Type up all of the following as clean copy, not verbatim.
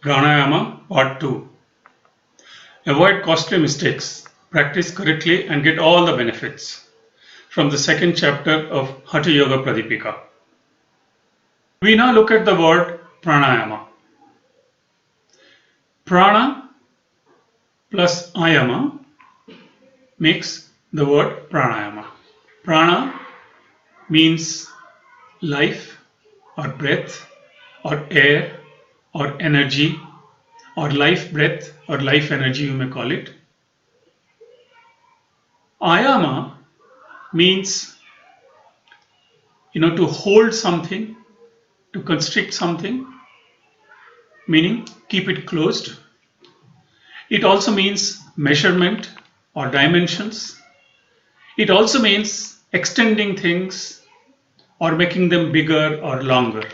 Pranayama Part 2. Avoid costly mistakes, practice correctly and get all the benefits. From the second chapter of Hatha Yoga Pradipika. We now look at the word Pranayama. Prana plus Ayama makes the word Pranayama. Prana means life or breath or air or energy or life breath or life energy, you may call it. Ayama means to hold something, to constrict something, meaning keep it closed. It also means measurement or dimensions. It also means extending things or making them bigger or longer.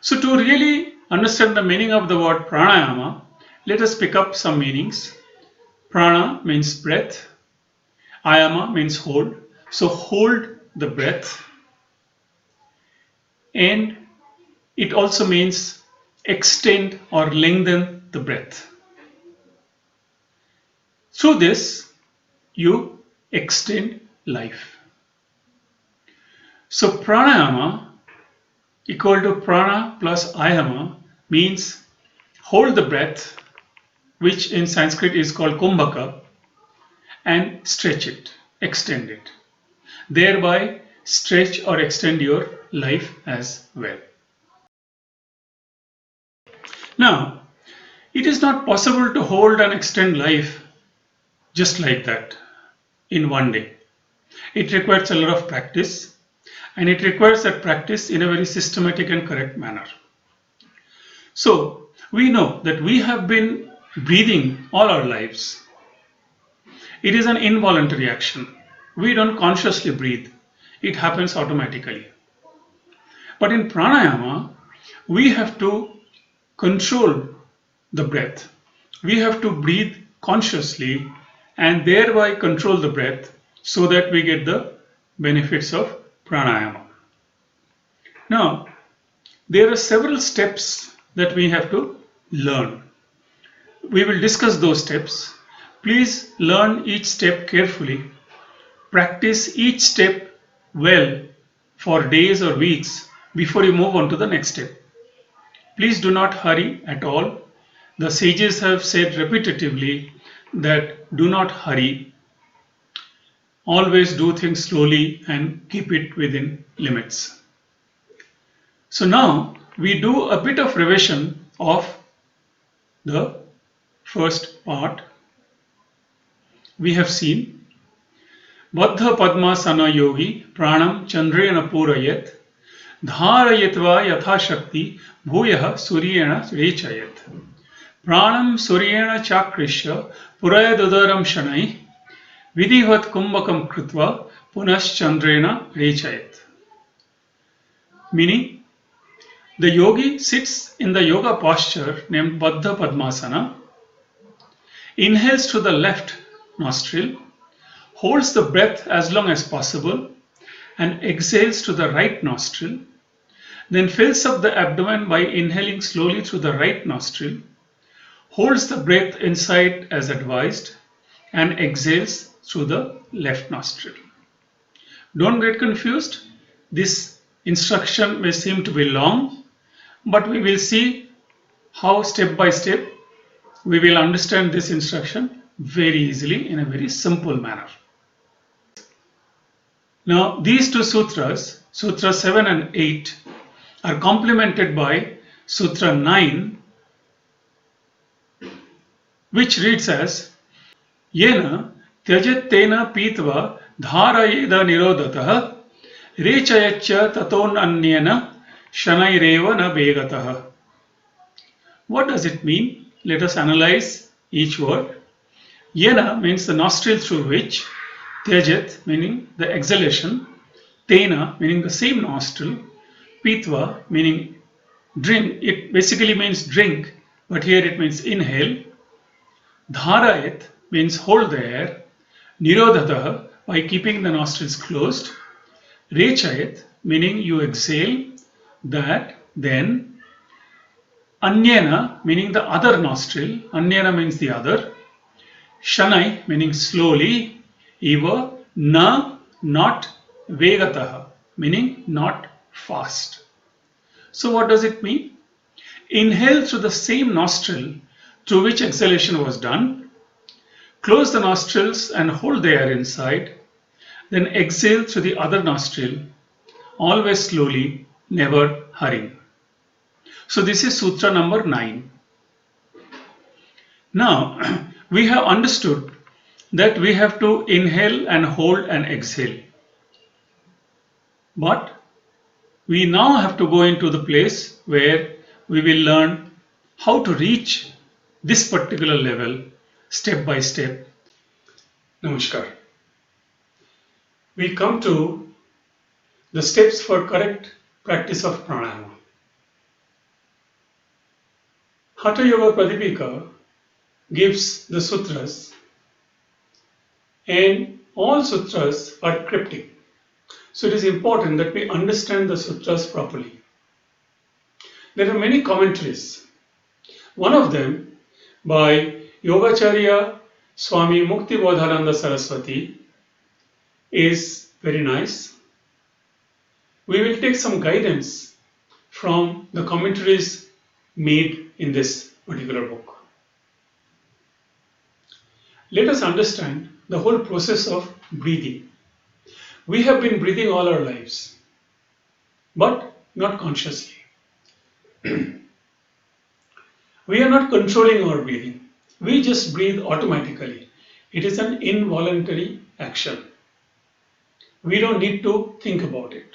So to really understand the meaning of the word pranayama, let us pick up some meanings. Prana means breath. Ayama means hold. So hold the breath. And it also means extend or lengthen the breath. Through this, you extend life. So pranayama equal to prana plus ayama means hold the breath, which in Sanskrit is called Kumbhaka, and stretch it, extend it. Thereby stretch or extend your life as well. Now, it is not possible to hold and extend life just like that in one day. It requires a lot of practice, and it requires that practice in a very systematic and correct manner. So, we know that we have been breathing all our lives. It is an involuntary action. We don't consciously breathe. It happens automatically. But in pranayama, we have to control the breath. We have to breathe consciously and thereby control the breath so that we get the benefits of pranayama. Now, there are several steps that we have to learn. We will discuss those steps. Please learn each step carefully. Practice each step well for days or weeks before you move on to the next step. Please do not hurry at all. The sages have said repetitively that do not hurry. Always do things slowly and keep it within limits. So now we do a bit of revision of the first part. We have seen Baddha Padmasana Yogi Pranam Chandrena Purayat Dharayatva Yatha Shakti Bhuyah Suryena Rechayat Pranam Suryena Chakrishya Purayadudaram Shanai Vidhivat Kumbhakam Krutva Punash Chandrena Rechayat. Meaning, the yogi sits in the yoga posture named Baddha Padmasana, inhales through the left nostril, holds the breath as long as possible, and exhales to the right nostril, then fills up the abdomen by inhaling slowly through the right nostril, holds the breath inside as advised, and exhales through the left nostril. Don't get confused. This instruction may seem to be long, but we will see how step by step we will understand this instruction very easily in a very simple manner. Now, these two sutras, Sutra 7 and 8, are complemented by Sutra 9, which reads as Yena Tyajattena Pitva Dharayeda Nirodataha Rechayaccha Taton Anyena Shanaireva Na Begataha. What does it mean? Let us analyze each word. Yena means the nostril through which, Tyajat meaning the exhalation, Tena meaning the same nostril, Pitva meaning drink, it basically means drink, but here it means inhale. Dharayat means hold the air. Nirodhataha by keeping the nostrils closed. Rechayat meaning you exhale that, then Anyena meaning the other nostril. Anyena means the other. Shanai meaning slowly. Eva na not vegataha meaning not fast. So what does it mean? Inhale through the same nostril through which exhalation was done. Close the nostrils and hold the air inside. Then exhale through the other nostril, always slowly, never hurrying. So this is Sutra number 9. Now, we have understood that we have to inhale and hold and exhale. But we now have to go into the place where we will learn how to reach this particular level step by step. Namaskar. We come to the steps for correct practice of pranayama. Hatha Yoga Pradipika gives the sutras, and all sutras are cryptic. So it is important that we understand the sutras properly. There are many commentaries. One of them by Yogacharya Swami Mukti Bodhananda Saraswati is very nice. We will take some guidance from the commentaries made in this particular book. Let us understand the whole process of breathing. We have been breathing all our lives, but not consciously. We are not controlling our breathing. We just breathe automatically. It is an involuntary action. We don't need to think about it.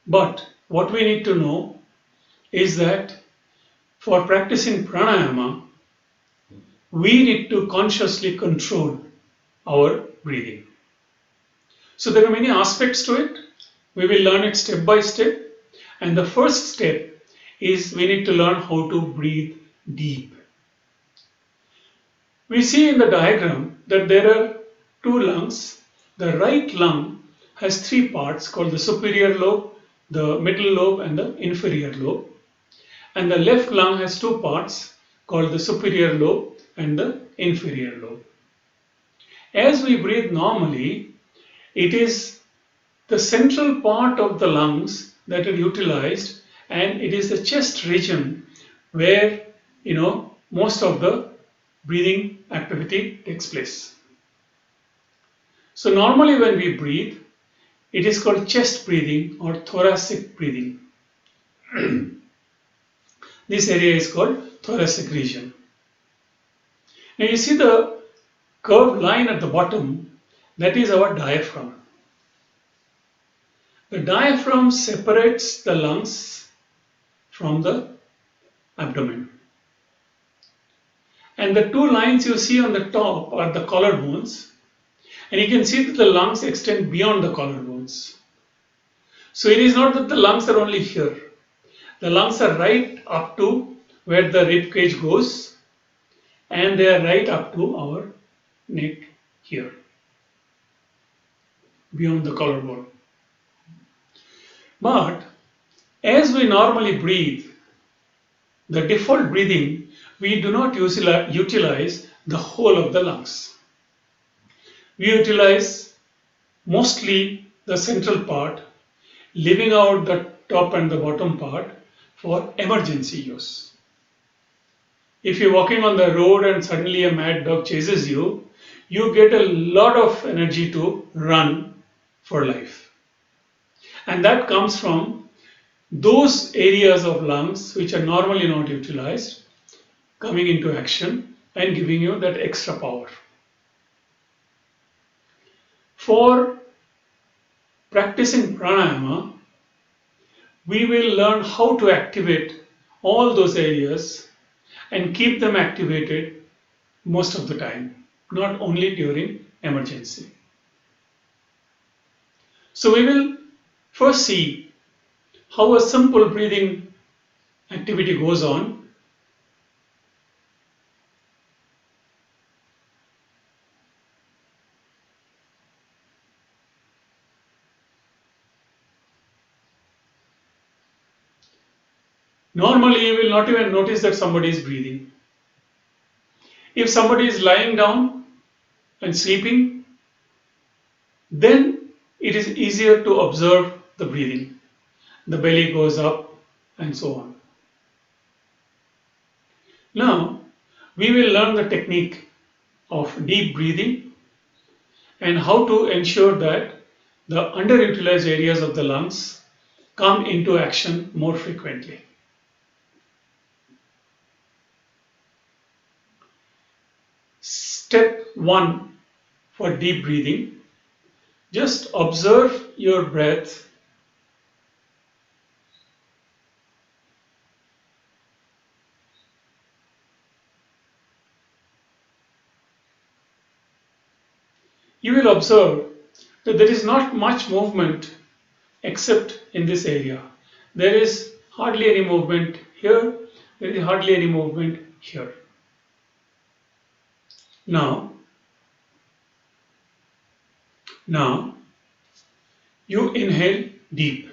But what we need to know is that for practicing pranayama, we need to consciously control our breathing. So there are many aspects to it. We will learn it step by step. And the first step is we need to learn how to breathe deep. We see in the diagram that there are two lungs. The right lung has three parts called the superior lobe, the middle lobe, and the inferior lobe. And the left lung has two parts called the superior lobe and the inferior lobe. As we breathe normally, it is the central part of the lungs that are utilized, and it is the chest region where most of the breathing activity takes place. So normally when we breathe, it is called chest breathing or thoracic breathing. This area is called thoracic region. Now you see the curved line at the bottom, that is our diaphragm. The diaphragm separates the lungs from the abdomen. And the two lines you see on the top are the collarbones. And you can see that the lungs extend beyond the collarbones. So it is not that the lungs are only here. The lungs are right up to where the rib cage goes, and they are right up to our neck here, beyond the collarbone. But as we normally breathe, the default breathing, we do not utilize the whole of the lungs. We utilize mostly the central part, leaving out the top and the bottom part for emergency use. If you're walking on the road and suddenly a mad dog chases you, you get a lot of energy to run for life. And that comes from those areas of lungs which are normally not utilized coming into action and giving you that extra power. For practicing pranayama, we will learn how to activate all those areas and keep them activated most of the time, not only during emergency. So we will first see how a simple breathing activity goes on. Normally, you will not even notice that somebody is breathing. If somebody is lying down and sleeping, then it is easier to observe the breathing. The belly goes up and so on. Now, we will learn the technique of deep breathing and how to ensure that the underutilized areas of the lungs come into action more frequently. Step 1 for deep breathing, just observe your breath. You will observe that there is not much movement except in this area. There is hardly any movement here, there is hardly any movement here. Now you inhale deep.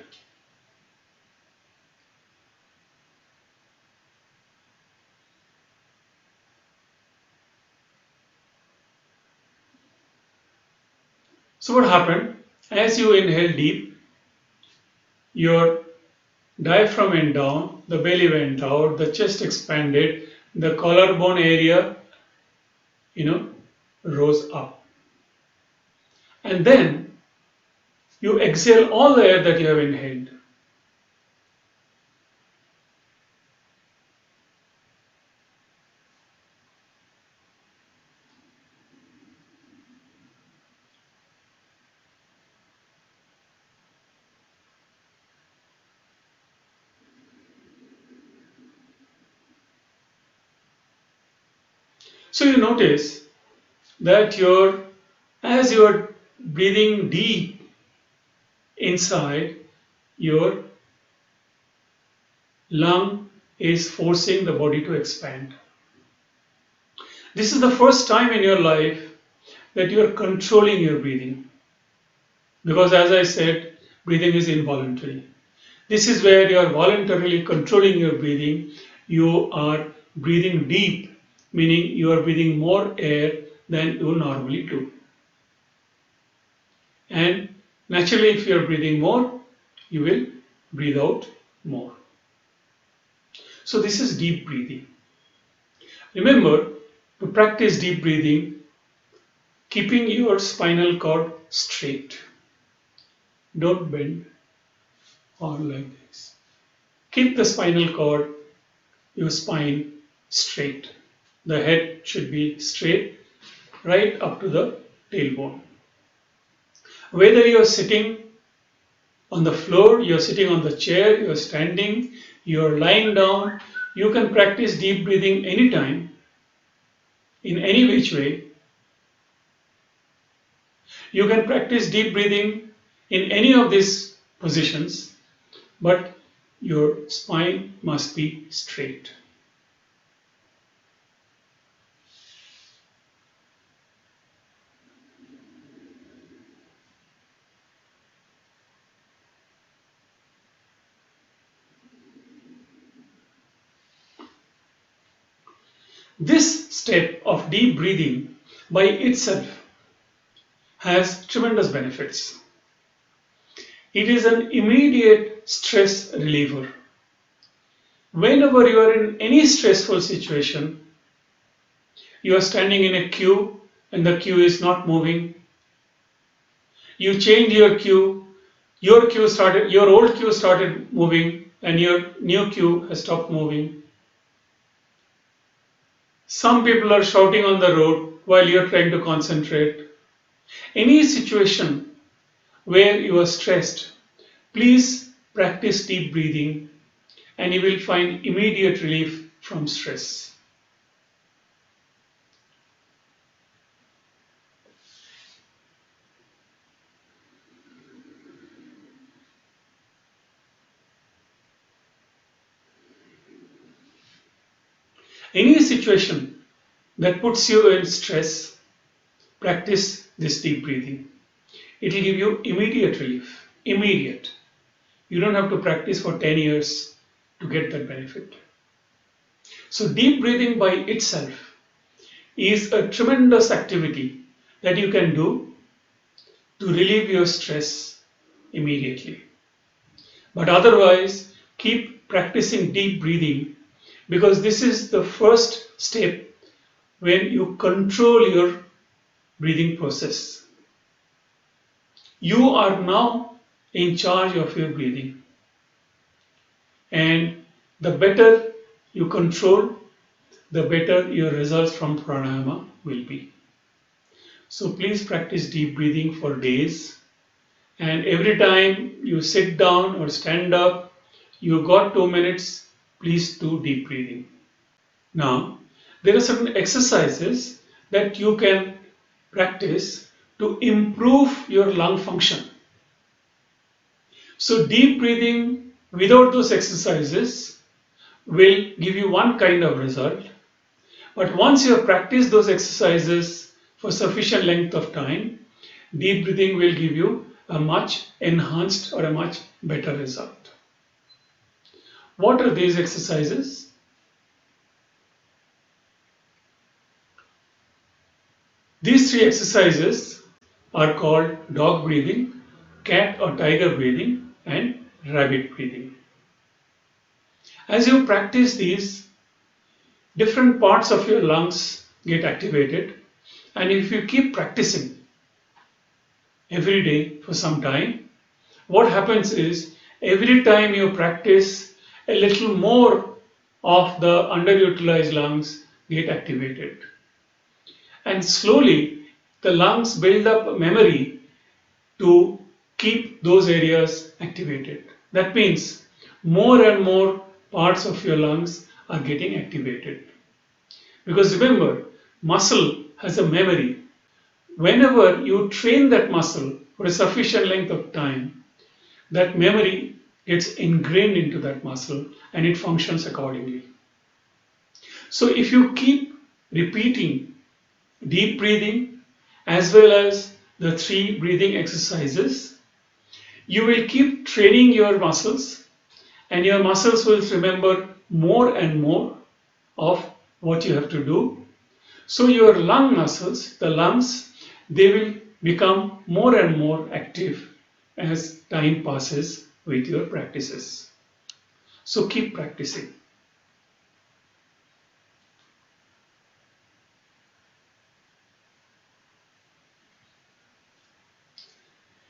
So what happened? As you inhale deep, your diaphragm went down, the belly went out, the chest expanded, the collarbone area, rose up. And then you exhale all the air that you have inhaled. So you notice that as you are breathing deep inside, your lung is forcing the body to expand. This is the first time in your life that you are controlling your breathing. Because as I said, breathing is involuntary. This is where you are voluntarily controlling your breathing. You are breathing deep, meaning you are breathing more air than you normally do. And naturally, if you are breathing more, you will breathe out more. So this is deep breathing. Remember to practice deep breathing, keeping your spinal cord straight. Don't bend or like this. Keep the spinal cord, your spine straight. The head should be straight right up to the tailbone. Whether you are sitting on the floor, you are sitting on the chair, you are standing, you are lying down, you can practice deep breathing anytime, in any which way. You can practice deep breathing in any of these positions, but your spine must be straight. This step of deep breathing by itself has tremendous benefits. It is an immediate stress reliever. Whenever you are in any stressful situation, you are standing in a queue and the queue is not moving. You change your queue, your old queue started moving and your new queue has stopped moving. Some people are shouting on the road while you are trying to concentrate. Any situation where you are stressed, please practice deep breathing and you will find immediate relief from stress. Any situation that puts you in stress, practice this deep breathing. It will give you immediate relief. Immediate. You don't have to practice for 10 years. to get that benefit. So deep breathing by itself is a tremendous activity that you can do to relieve your stress immediately. But otherwise, keep practicing deep breathing, because this is the first step when you control your breathing process. You are now in charge of your breathing. And the better you control, the better your results from pranayama will be. So please practice deep breathing for days. And every time you sit down or stand up, you got 2 minutes, please do deep breathing. Now, there are certain exercises that you can practice to improve your lung function. So deep breathing without those exercises will give you one kind of result. But once you have practiced those exercises for sufficient length of time, deep breathing will give you a much enhanced or a much better result. What are these exercises? These 3 exercises are called dog breathing, cat or tiger breathing, and rabbit breathing. As you practice these, different parts of your lungs get activated, and if you keep practicing every day for some time, what happens is every time you practice, a little more of the underutilized lungs get activated. And slowly the lungs build up a memory to keep those areas activated. That means more and more parts of your lungs are getting activated. Because remember, muscle has a memory. Whenever you train that muscle for a sufficient length of time, that memory gets ingrained into that muscle and it functions accordingly. So if you keep repeating deep breathing as well as the 3 breathing exercises, you will keep training your muscles, and your muscles will remember more and more of what you have to do. So your lung muscles, the lungs, they will become more and more active as time passes with your practices. So keep practicing.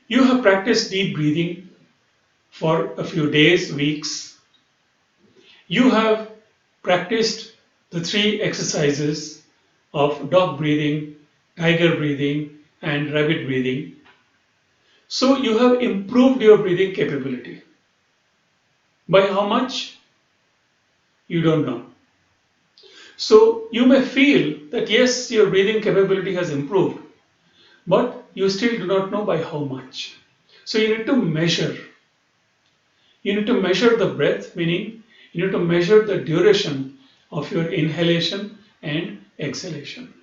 You have practiced deep breathing for a few days, weeks. You have practiced the 3 exercises of dog breathing, tiger breathing, and rabbit breathing. So you have improved your breathing capability. By how much? You don't know. So you may feel that yes, your breathing capability has improved, but you still do not know by how much. So you need to measure. You need to measure the breath, meaning you need to measure the duration of your inhalation and exhalation.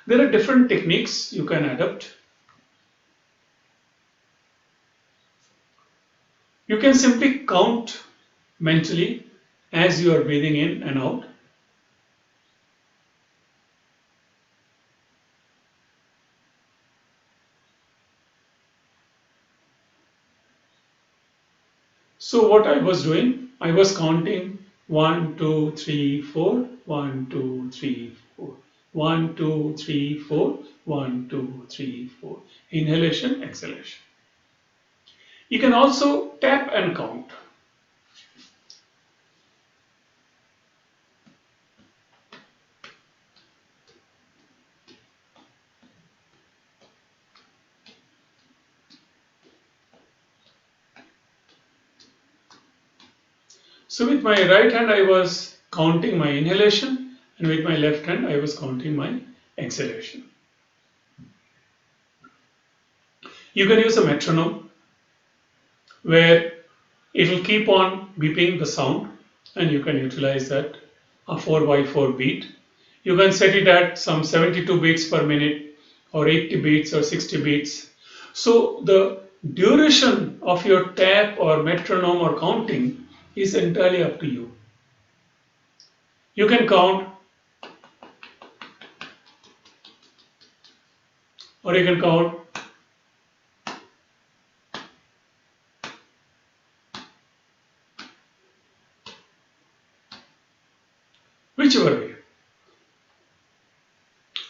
There are different techniques you can adopt. You can simply count mentally as you are breathing in and out. So what I was doing, I was counting 1, 2, 3, 4, 1, 2, 3, 4, 1, 2, 3, 4, 1, 2, 3, 4. Inhalation, exhalation. You can also tap and count. So with my right hand I was counting my inhalation, and with my left hand I was counting my exhalation. You can use a metronome where it will keep on beeping the sound, and you can utilize that, a 4x4 beat. You can set it at some 72 beats per minute or 80 beats or 60 beats. So the duration of your tap or metronome or counting is entirely up to you. You can count, or you can count whichever way.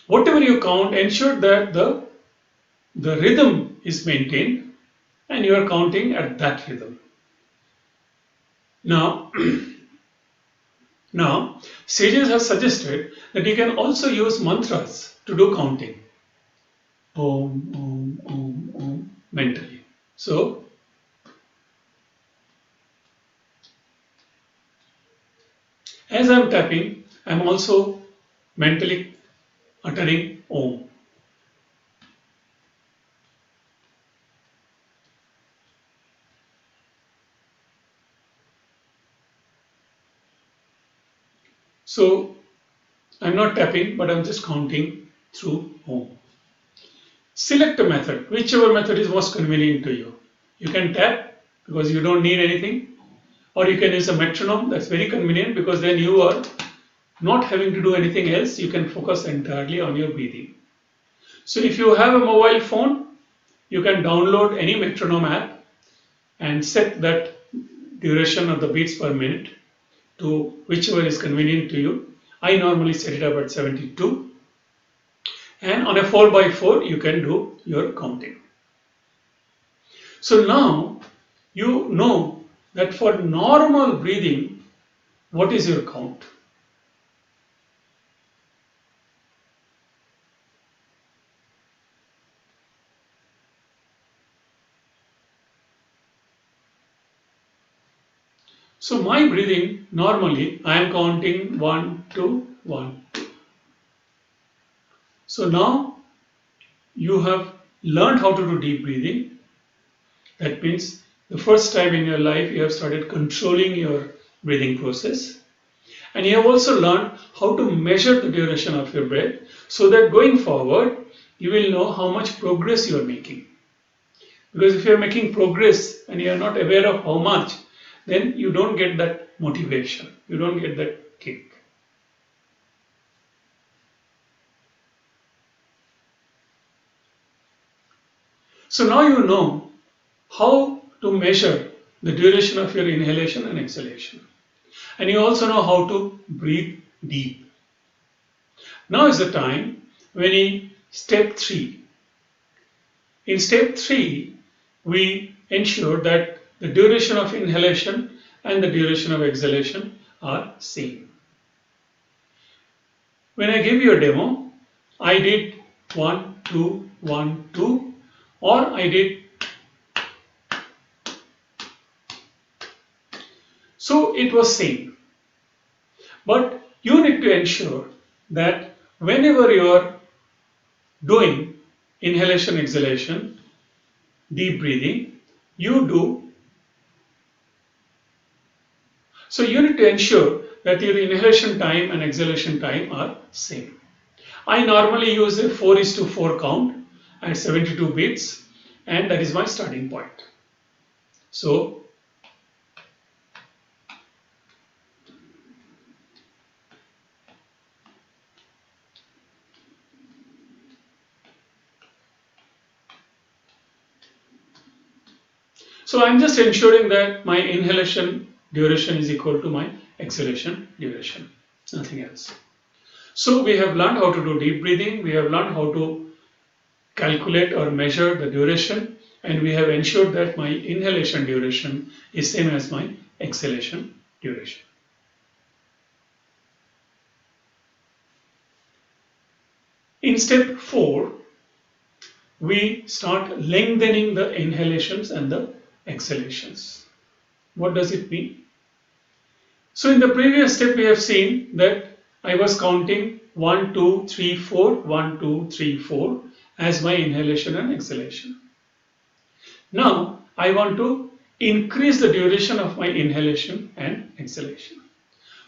Whatever you count, ensure that the rhythm is maintained and you are counting at that rhythm. Now, now sages have suggested that you can also use mantras to do counting. Om, om, om, om, mentally. So, as I am tapping, I am also mentally uttering Om. So, I am not tapping, but I am just counting through Om. Select a method, whichever method is most convenient to you. You can tap because you don't need anything, or you can use a metronome. That's very convenient because then you are not having to do anything else. You can focus entirely on your breathing. So if you have a mobile phone, you can download any metronome app and set that duration of the beats per minute to whichever is convenient to you. I normally set it up at 72. And on a 4x4, you can do your counting. So now you know that for normal breathing, what is your count? So my breathing, normally I am counting 1, 2, 1, 2. So now you have learned how to do deep breathing. That means the first time in your life you have started controlling your breathing process. And you have also learned how to measure the duration of your breath so that going forward you will know how much progress you are making. Because if you are making progress and you are not aware of how much, then you don't get that motivation, you don't get that kick. So now you know how to measure the duration of your inhalation and exhalation. And you also know how to breathe deep. Now is the time when in step 3. In step 3, we ensure that the duration of inhalation and the duration of exhalation are same. When I give you a demo, I did 1, 2, 1, 2, or I did. So it was same. But you need to ensure that whenever you are doing inhalation, exhalation, deep breathing, you do. So you need to ensure that your inhalation time and exhalation time are same. I normally use a 4:4 count at 72 beats, and that is my starting point. So I'm just ensuring that my inhalation duration is equal to my exhalation duration, nothing else. So we have learned how to do deep breathing, we have learned how to calculate or measure the duration, and we have ensured that my inhalation duration is same as my exhalation duration. In step 4, we start lengthening the inhalations and the exhalations. What does it mean? So in the previous step we have seen that I was counting 1, 2, 3, 4, 1, 2, 3, 4 as my inhalation and exhalation. Now I want to increase the duration of my inhalation and exhalation.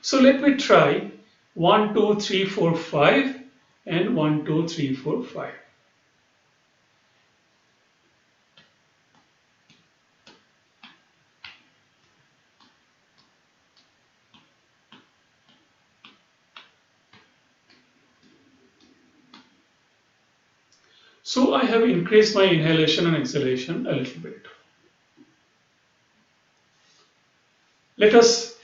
So let me try 1, 2, 3, 4, 5 and 1, 2, 3, 4, 5. So I have increased my inhalation and exhalation a little bit. Let us,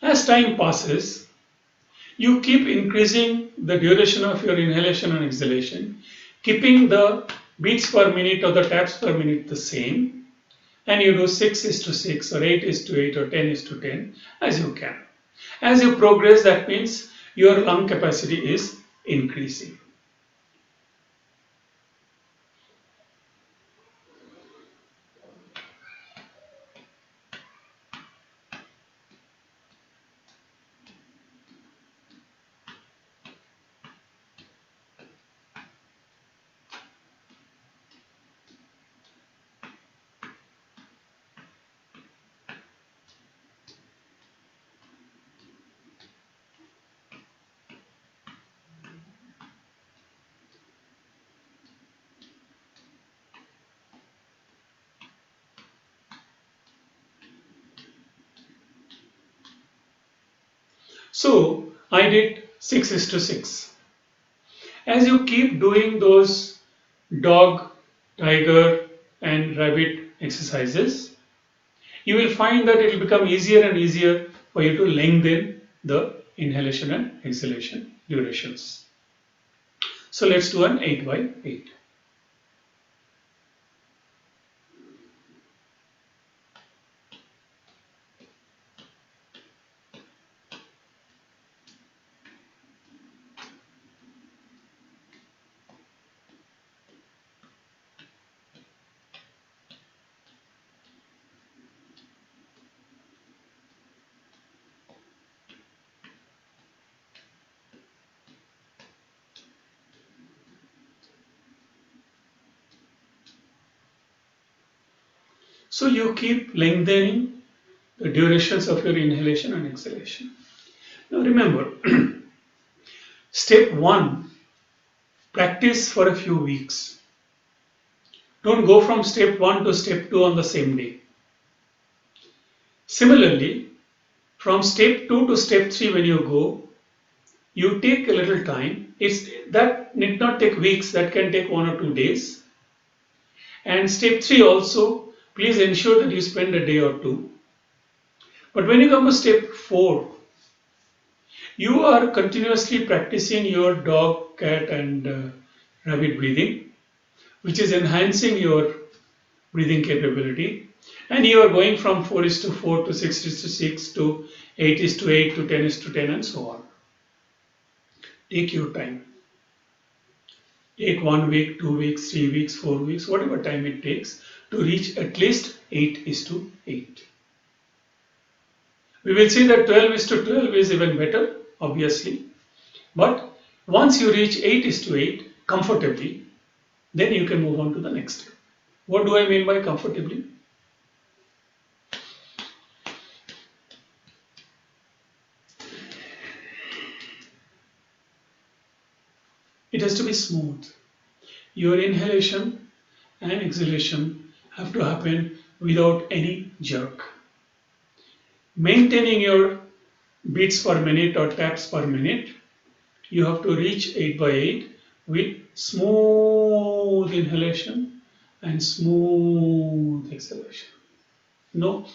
as time passes, you keep increasing the duration of your inhalation and exhalation, keeping the beats per minute or the taps per minute the same, and you do 6:6 or 8:8 or 10:10 as you can. As you progress, that means your lung capacity is increasing. So I did 6:6. As you keep doing those dog, tiger, and rabbit exercises, you will find that it will become easier and easier for you to lengthen the inhalation and exhalation durations. So let's do an 8 by 8. So you keep lengthening the durations of your inhalation and exhalation. Now remember, step 1, practice for a few weeks. Don't go from step 1 to step 2 on the same day. Similarly, from step 2 to step 3 when you go, you take a little time. That need not take weeks, that can take 1 or 2 days. And step 3 also, please ensure that you spend a day or two. But when you come to step 4, you are continuously practicing your dog, cat and rabbit breathing, which is enhancing your breathing capability. And you are going from 4:4 to 6:6 to 8:8 to 10:10 and so on. Take your time. Take 1 week, 2 weeks, 3 weeks, 4 weeks, whatever time it takes to reach at least 8:8. We will see that 12:12 is even better, obviously. But once you reach 8:8 comfortably, then you can move on to the next step. What do I mean by comfortably? It has to be smooth. Your inhalation and exhalation have to happen without any jerk. Maintaining your beats per minute or taps per minute, you have to reach 8 by 8 with smooth inhalation and smooth exhalation. No.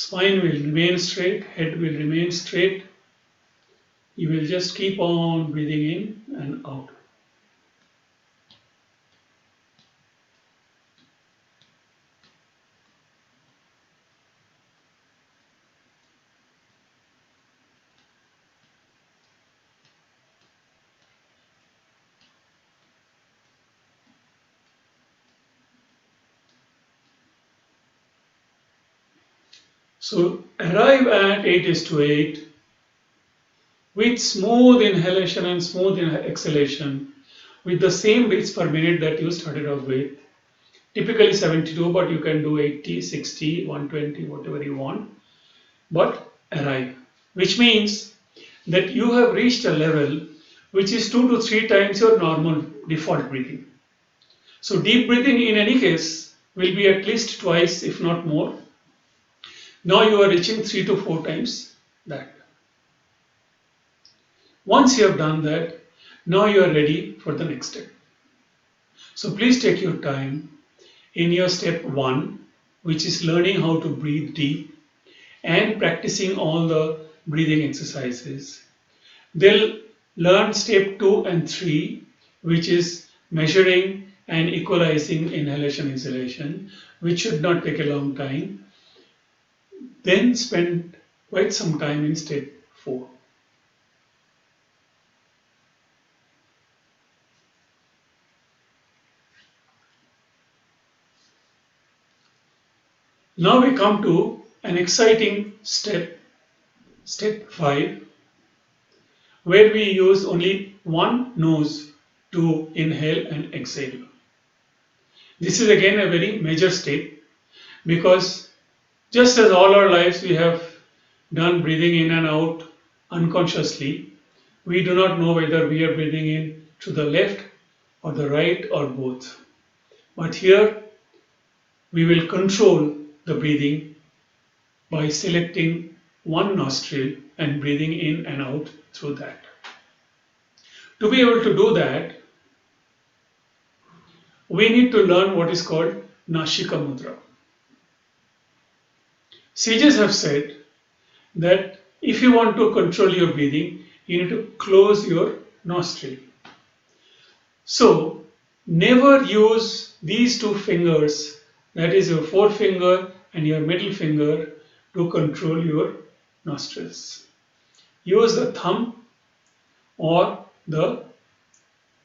Spine will remain straight, head will remain straight. You will just keep on breathing in and out. So arrive at 8:8 with smooth inhalation and smooth exhalation with the same beats per minute that you started off with. Typically 72, but you can do 80, 60, 120, whatever you want. But arrive, which means that you have reached a level which is 2 to 3 times your normal default breathing. So deep breathing in any case will be at least twice, if not more. Now you are reaching 3 to 4 times that. Once you have done that, now you are ready for the next step. So please take your time in your step 1, which is learning how to breathe deep and practicing all the breathing exercises. They'll learn step 2 and 3, which is measuring and equalizing inhalation exhalation, which should not take a long time. Then spend quite some time in step 4. Now we come to an exciting step, step 5, where we use only one nose to inhale and exhale. This is again a very major step, because just as all our lives we have done breathing in and out unconsciously, we do not know whether we are breathing in to the left or the right or both. But here we will control the breathing by selecting one nostril and breathing in and out through that. To be able to do that, we need to learn what is called Nashika Mudra. Sages have said that if you want to control your breathing, you need to close your nostril. So, never use these two fingers, that is your forefinger and your middle finger, to control your nostrils. Use the thumb or the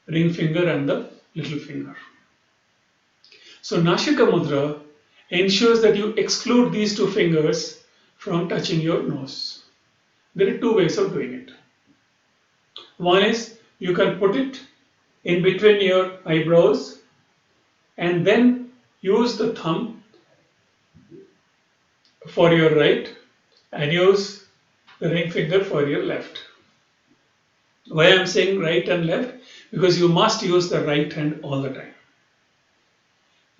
ring finger and the little finger. So, Nashika Mudra ensures that you exclude these two fingers from touching your nose. There are two ways of doing it. One is you can put it in between your eyebrows and then use the thumb for your right and use the ring finger for your left. Why I am saying right and left? Because you must use the right hand all the time.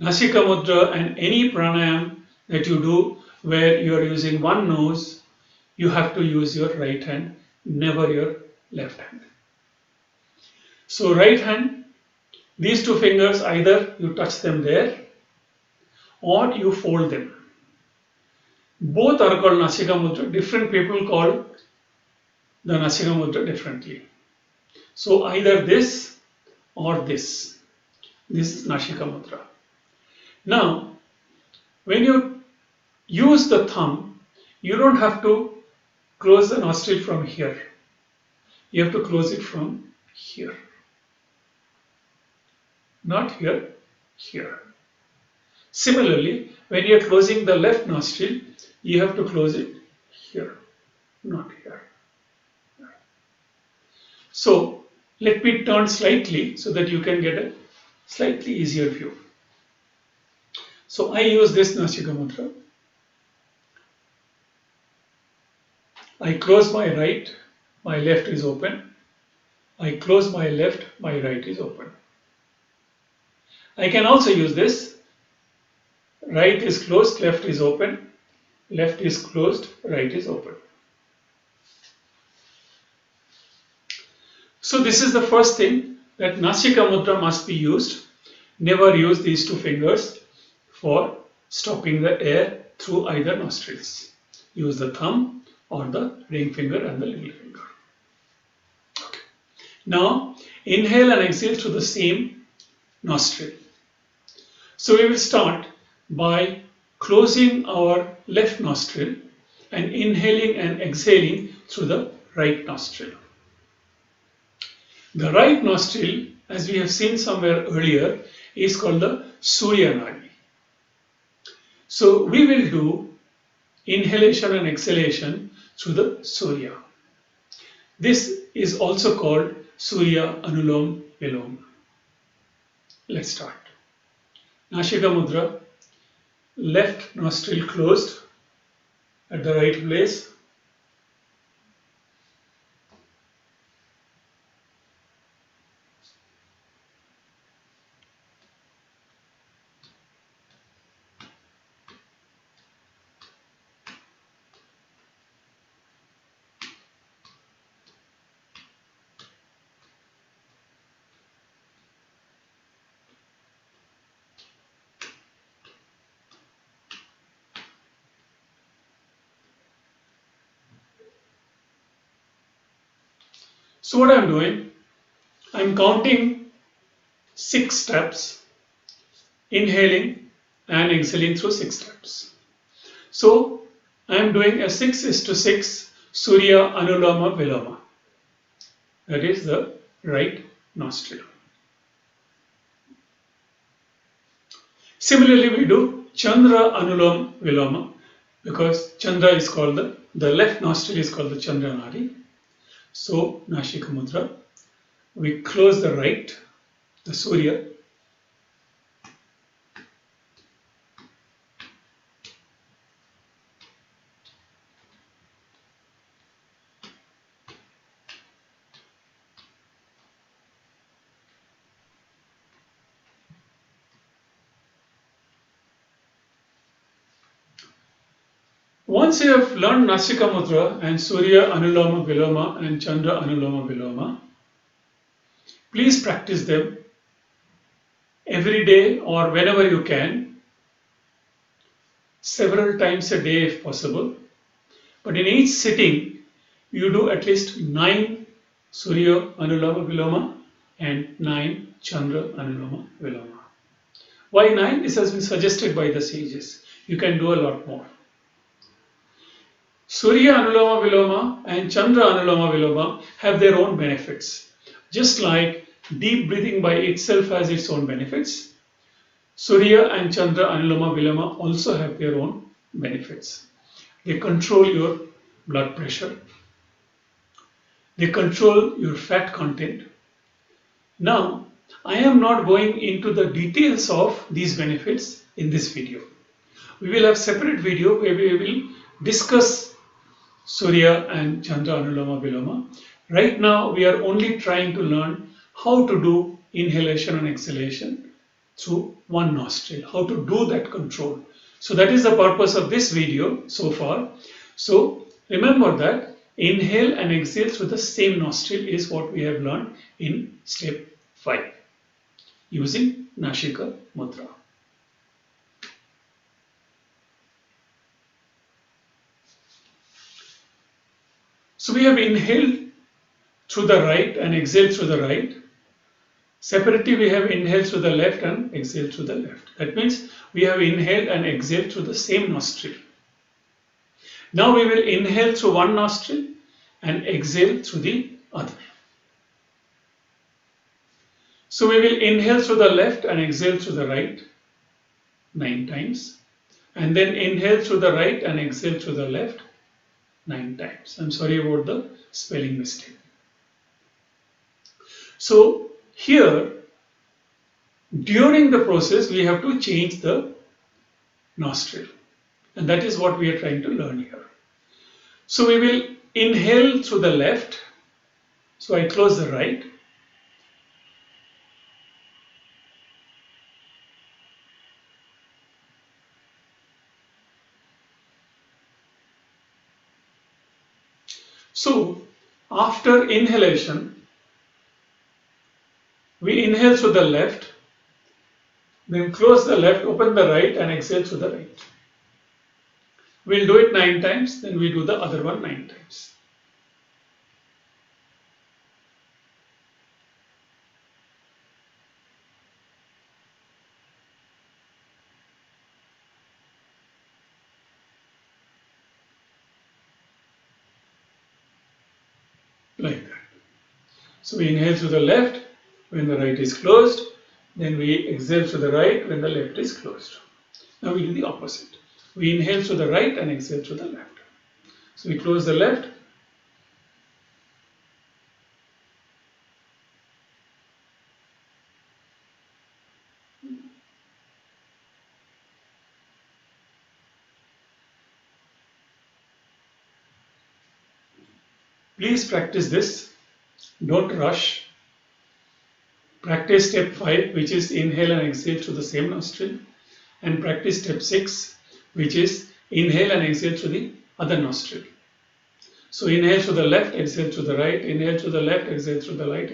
Nashika Mudra and any pranayama that you do where you are using one nose, you have to use your right hand, never your left hand. So right hand, these two fingers, either you touch them there or you fold them. Both are called Nashika Mudra. Different people call the Nashika Mudra differently. So either this or this. This is Nashika Mudra. Now, when you use the thumb, you don't have to close the nostril from here. You have to close it from here. Not here, here. Similarly, when you are closing the left nostril, you have to close it here, not here. So, let me turn slightly so that you can get a slightly easier view. So, I use this Nashika Mudra. I close my right, my left is open. I close my left, my right is open. I can also use this. Right is closed, left is open. Left is closed, right is open. So this is the first thing, that Nashika Mudra must be used. Never use these two fingers for stopping the air through either nostrils. Use the thumb or the ring finger and the little finger. Okay. Now inhale and exhale through the same nostril. So we will start by closing our left nostril and inhaling and exhaling through the right nostril. The right nostril, as we have seen somewhere earlier, is called the Surya Nadi. So we will do inhalation and exhalation through the Surya. This is also called Surya Anulom Vilom. Let's start. Nashika Mudra, left nostril closed at the right place. So what I'm doing, I'm counting 6 steps, inhaling and exhaling through 6 steps. So I'm doing a 6:6 Surya Anuloma Viloma. That is the right nostril. Similarly, we do Chandra Anulom Viloma because Chandra is called the left nostril is called the Chandra Nadi. So Nashika Mudra, we close the right, the Surya. Once you have learned Nashika Mudra and Surya Anuloma Viloma and Chandra Anuloma Viloma, please practice them every day or whenever you can, several times a day if possible. But in each sitting, you do at least 9 Surya Anuloma Viloma and 9 Chandra Anuloma Viloma. Why 9? This has been suggested by the sages. You can do a lot more. Surya Anuloma Viloma and Chandra Anuloma Viloma have their own benefits. Just like deep breathing by itself has its own benefits, Surya and Chandra Anuloma Viloma also have their own benefits. They control your blood pressure. They control your fat content. Now, I am not going into the details of these benefits in this video. We will have separate video where we will discuss Surya and Chandra Anuloma Viloma. Right now, we are only trying to learn how to do inhalation and exhalation through one nostril, how to do that control. So that is the purpose of this video so far. So remember that inhale and exhale through the same nostril is what we have learned in step 5 using Nashika Mudra. So we have inhaled through the right and exhaled through the right. Separately, we have inhaled through the left and exhaled through the left. That means we have inhaled and exhaled through the same nostril. Now we will inhale through one nostril and exhale through the other. So we will inhale through the left and exhale through the right 9 times. And then inhale through the right and exhale through the left 9 times. I'm sorry about the spelling mistake. So here, during the process, we have to change the nostril. And that is what we are trying to learn here. So we will inhale through the left. So I close the right. So after inhalation, we inhale through the left, then close the left, open the right and exhale through the right. We'll do it 9 times, then we do the other one 9 times. Like that. So we inhale through the left when the right is closed, then we exhale through the right when the left is closed. Now we do the opposite. We inhale through the right and exhale through the left. So we close the left. Please practice this. Don't rush. Practice step 5, which is inhale and exhale through the same nostril, and practice step 6, which is inhale and exhale through the other nostril. So inhale through the left, exhale through the right, inhale through the left, exhale through the right,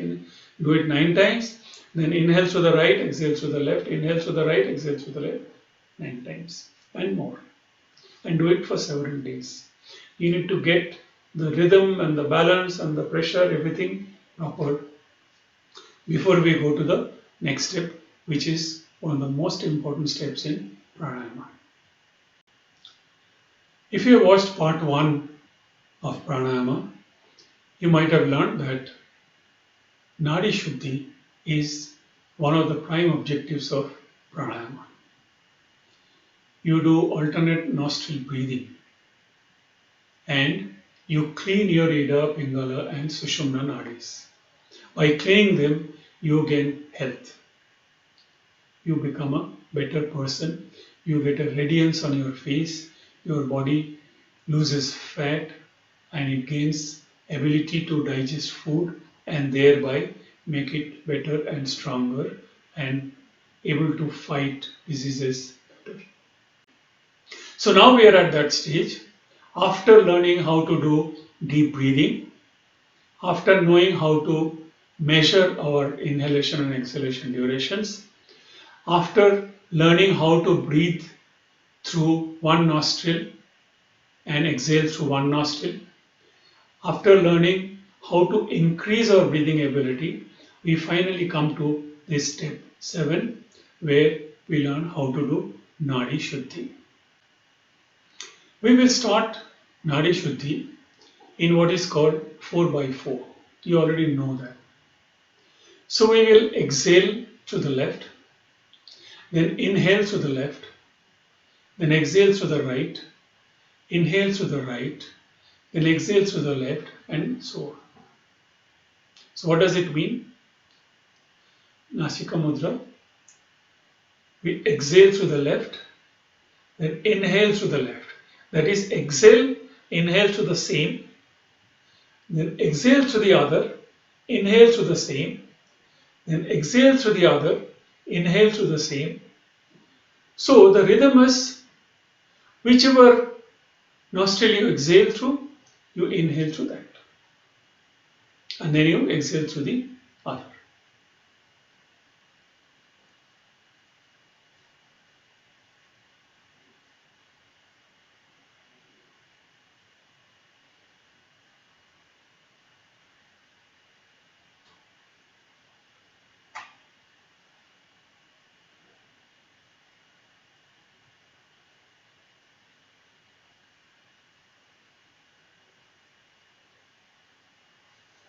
do it 9 times, then inhale through the right, exhale through the left, inhale through the right, exhale through the left 9 times and more. And do it for several days. You need to get the rhythm and the balance and the pressure, everything proper before we go to the next step, which is one of the most important steps in pranayama. If you have watched part 1 of pranayama, you might have learned that Nadishuddhi is one of the prime objectives of pranayama. You do alternate nostril breathing and you clean your Ida, Pingala and Sushumna nadis. By cleaning them, you gain health. You become a better person. You get a radiance on your face. Your body loses fat and it gains ability to digest food and thereby make it better and stronger and able to fight diseases better. So now we are at that stage. After learning how to do deep breathing, after knowing how to measure our inhalation and exhalation durations, after learning how to breathe through one nostril and exhale through one nostril, after learning how to increase our breathing ability, we finally come to this step 7 where we learn how to do Nadishuddhi. We will start Nadishuddhi in what is called 4x4. You already know that. So we will exhale to the left, then inhale to the left, then exhale to the right, inhale to the right, then exhale to the left, and so on. So what does it mean? Nasika Mudra. We exhale to the left, then inhale to the left. That is, exhale, inhale to the same, then exhale to the other, inhale to the same, then exhale to the other, inhale to the same. So the rhythm is whichever nostril you exhale through, you inhale through that. And then you exhale through the other.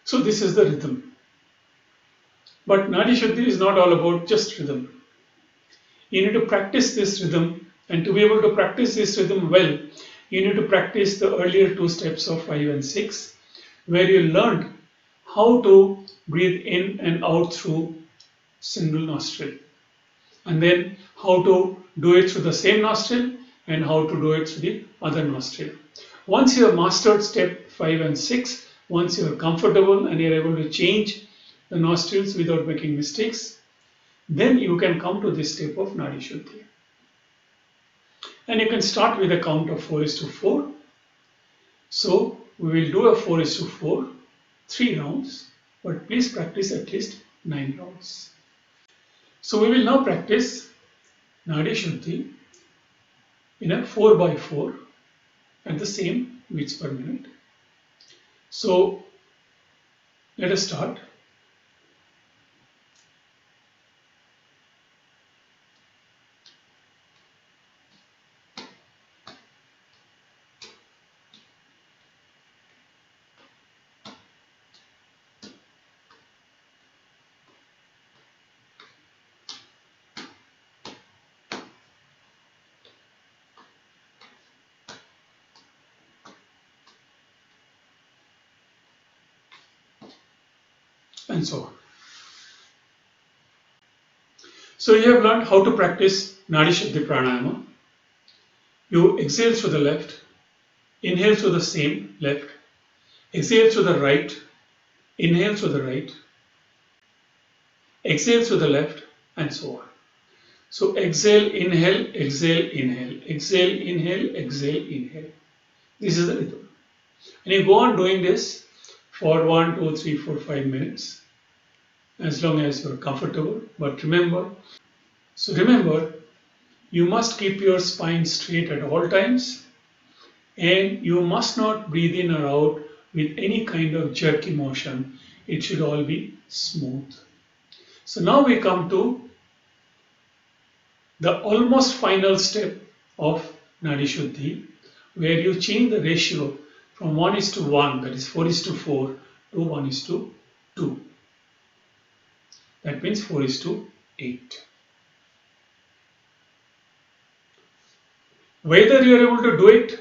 So this is the rhythm. But Nadishuddhi is not all about just rhythm. You need to practice this rhythm, and to be able to practice this rhythm well, you need to practice the earlier 2 steps of 5 and 6, where you learned how to breathe in and out through single nostril, and then how to do it through the same nostril and how to do it through the other nostril. Once you have mastered step 5 and 6, once you are comfortable and you are able to change the nostrils without making mistakes, then you can come to this step of Nadishuddhi. And you can start with a count of 4:4. So we will do a 4:4, 3 rounds, but please practice at least 9 rounds. So we will now practice Nadishuddhi in a 4x4 at the same beats per minute. So let us start. And so on. So you have learned how to practice Nadishuddhi Pranayama. You exhale through the left, inhale through the same left, exhale through the right, inhale through the right, exhale through the left, and so on. So exhale, inhale, exhale, inhale, exhale, inhale, exhale, inhale. This is the rhythm. And you go on doing this for 1, 2, 3, 4, 5 minutes, as long as you are comfortable. But remember, you must keep your spine straight at all times, and you must not breathe in or out with any kind of jerky motion. it should all be smooth. So now we come to the almost final step of Nadishuddhi, where you change the ratio from 1:1, that is 4:4, to 1:2. That means 4:8. Whether you are able to do it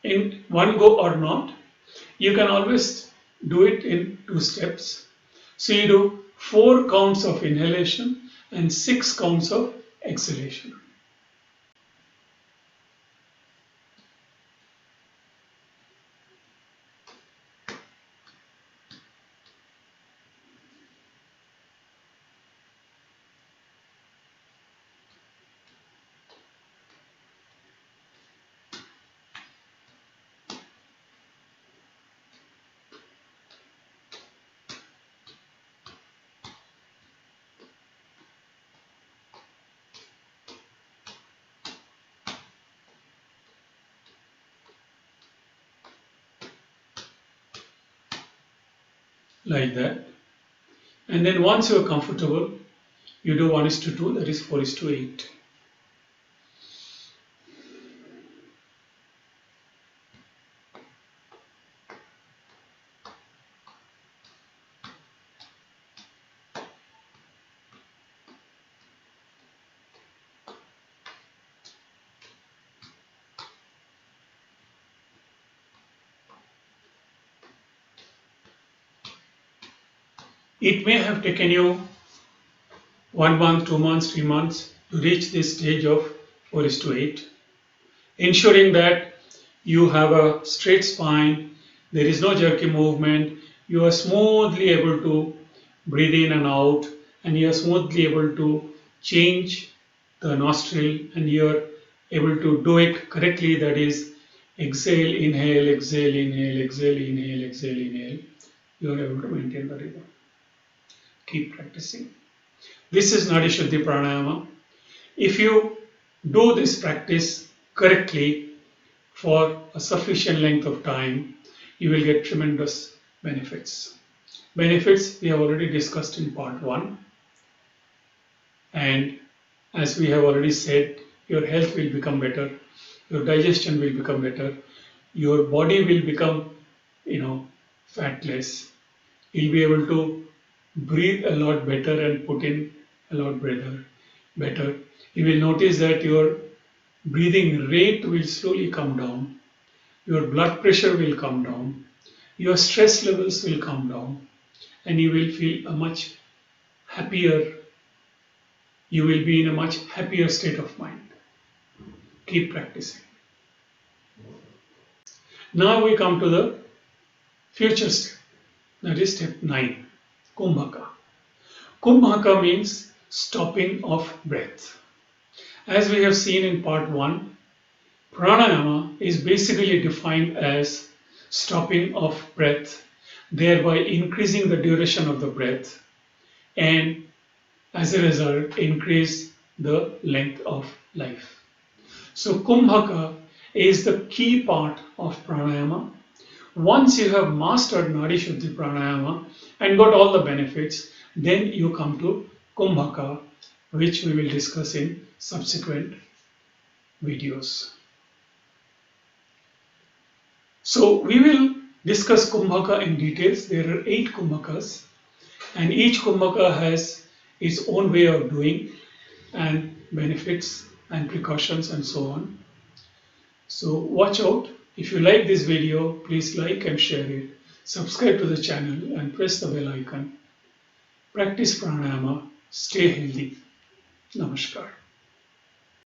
in one go or not, you can always do it in 2 steps. So you do 4 counts of inhalation and 6 counts of exhalation. Like that. And then once you are comfortable, you do 1:2, that is 4:8. It may have taken you 1 month, 2 months, 3 months to reach this stage of 4:8, ensuring that you have a straight spine, there is no jerky movement, you are smoothly able to breathe in and out, and you are smoothly able to change the nostril, and you are able to do it correctly, that is exhale, inhale, exhale, inhale, exhale, inhale, exhale, inhale. You are able to maintain the rhythm. Keep practicing. This is Nadishuddhi Pranayama. If you do this practice correctly for a sufficient length of time, you will get tremendous benefits. Benefits we have already discussed in part 1. And as we have already said, your health will become better, your digestion will become better, your body will become, fatless. You'll be able to breathe a lot better and put in a lot better. You will notice that your breathing rate will slowly come down, your blood pressure will come down, your stress levels will come down, and you will feel you will be in a much happier state of mind. Keep practicing. Now we come to the future step, that is step 9, Kumbhaka. Kumbhaka means stopping of breath. As we have seen in part 1, Pranayama is basically defined as stopping of breath, thereby increasing the duration of the breath, and as a result increase the length of life. So Kumbhaka is the key part of Pranayama. Once you have mastered Nadishuddhi Pranayama and got all the benefits, then you come to Kumbhaka, which we will discuss in subsequent videos. So we will discuss Kumbhaka in details. There are 8 Kumbhakas, and each Kumbhaka has its own way of doing and benefits and precautions and so on. So watch out. If you like this video, please like and share it. Subscribe to the channel and press the bell icon. Practice pranayama. Stay healthy. Namaskar.